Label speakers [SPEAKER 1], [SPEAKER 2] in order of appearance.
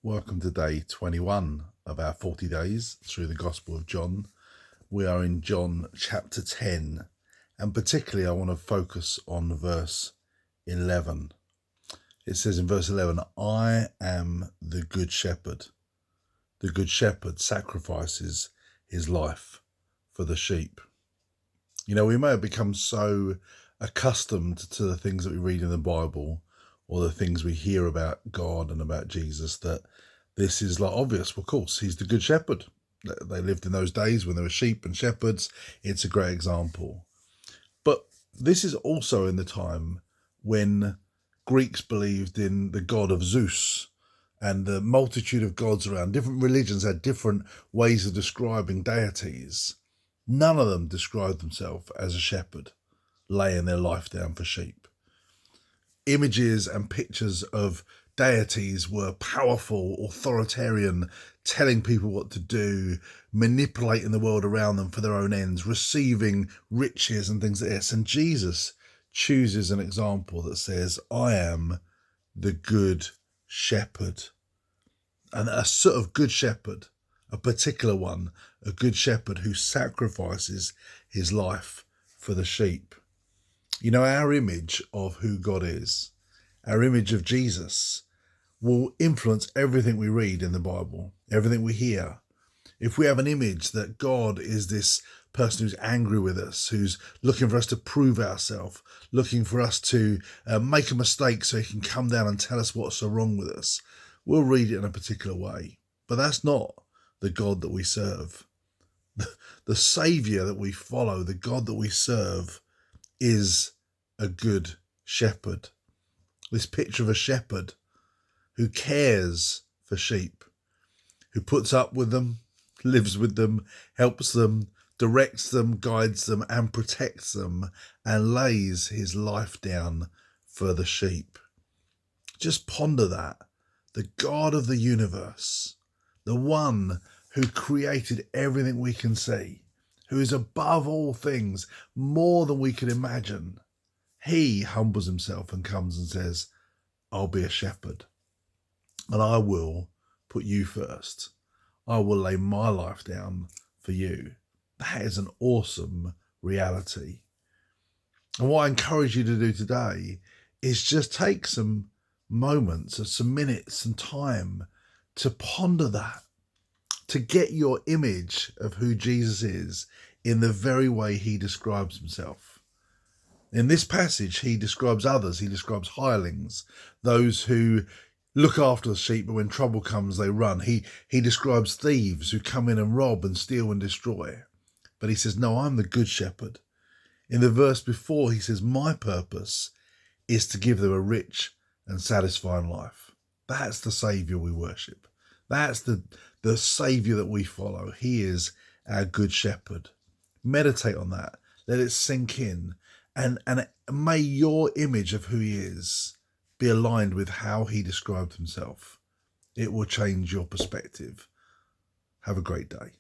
[SPEAKER 1] Welcome to day 21 of our 40 days through the Gospel of John. We are in John chapter 10, and particularly I want to focus on verse 11. It says in verse 11, I am the good shepherd. The good shepherd sacrifices his life for the sheep. You know, we may have become so accustomed to the things that we read in the Bible or the things we hear about God and about Jesus that this is like obvious. Well, of course, he's the good shepherd. They lived in those days when there were sheep and shepherds. It's a great example. But this is also in the time when Greeks believed in the god of Zeus and the multitude of gods around. Different religions had different ways of describing deities. None of them described themselves as a shepherd, laying their life down for sheep. Images and pictures of deities were powerful, authoritarian, telling people what to do, manipulating the world around them for their own ends, receiving riches and things like this. And Jesus chooses an example that says, I am the good shepherd. And a sort of good shepherd, a particular one, a good shepherd who sacrifices his life for the sheep. You know, our image of who God is, our image of Jesus, will influence everything we read in the Bible, everything we hear. If we have an image that God is this person who's angry with us, who's looking for us to prove ourselves, looking for us to make a mistake so he can come down and tell us what's so wrong with us, we'll read it in a particular way. But that's not the God that we serve. The Saviour that we follow, the God that we serve, is a good shepherd. This picture of a shepherd who cares for sheep, who puts up with them, lives with them, helps them, directs them, guides them, and protects them, and lays his life down for the sheep. Just ponder that. The God of the universe, the one who created everything we can see, who is above all things, more than we can imagine, he humbles himself and comes and says, I'll be a shepherd and I will put you first. I will lay my life down for you. That is an awesome reality. And what I encourage you to do today is just take some moments or some minutes, some time to ponder that, to get your image of who Jesus is in the very way he describes himself. In this passage, he describes others. He describes hirelings, those who look after the sheep, but when trouble comes, they run. He describes thieves who come in and rob and steal and destroy. But he says, no, I'm the good shepherd. In the verse before, he says, my purpose is to give them a rich and satisfying life. That's the Saviour we worship. That's the Saviour that we follow. He is our good shepherd. Meditate on that. Let it sink in. And may your image of who he is be aligned with how he described himself. It will change your perspective. Have a great day.